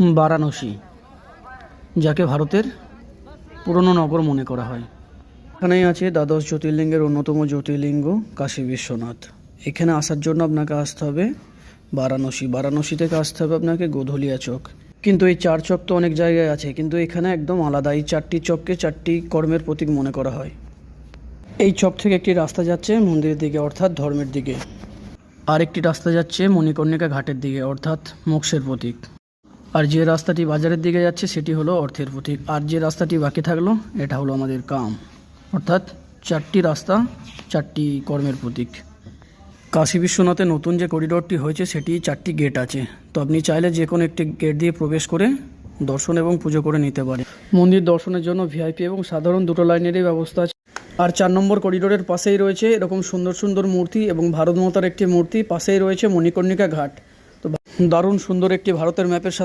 বারাণসী, যাকে ভারতের পুরনো নগর মনে করা হয়। এখানেই আছে দ্বাদশ জ্যোতির্লিঙ্গের অন্যতম জ্যোতির্লিঙ্গ কাশী বিশ্বনাথ। এখানে আসার জন্য আপনাকে আসতে হবে বারাণসী। বারাণসী থেকে আসতে হবে আপনাকে গোধলিয়া চক। কিন্তু এই 4 চক তো অনেক জায়গায় আছে, কিন্তু এখানে একদম আলাদা। এই 4টি চককে 4টি কর্মের প্রতীক মনে করা হয়। এই চক থেকে একটি রাস্তা যাচ্ছে মন্দিরের দিকে, অর্থাৎ ধর্মের দিকে। আর একটি রাস্তা যাচ্ছে মণিকর্ণিকা ঘাটের দিকে, অর্থাৎ মোক্ষের প্রতীক। আর যে রাস্তাটি বাজারের দিকে যাচ্ছে সেটি হলো অর্থের প্রতীক। আর যে রাস্তাটি বাকি থাকলো এটা হলো আমাদের কাম, অর্থাৎ 4টি রাস্তা 4টি কর্মের প্রতীক। কাশী বিশ্বনাথে নতুন যে করিডোরটি হয়েছে সেটি 4টি গেট আছে। তো আপনি চাইলে যে কোনো একটি গেট দিয়ে প্রবেশ করে দর্শন এবং পুজো করে নিতে পারেন। মন্দির দর্শনের জন্য ভিআইপি এবং সাধারণ দুটো লাইনেরই ব্যবস্থা আছে। আর 4 নম্বর করিডোরের পাশেই রয়েছে এরকম সুন্দর সুন্দর মূর্তি এবং ভারত মাতার একটি মূর্তি। পাশেই রয়েছে মণিকর্ণিকা ঘাট। তো দারুণ সুন্দর একটি ভারতের ম্যাপের সাথে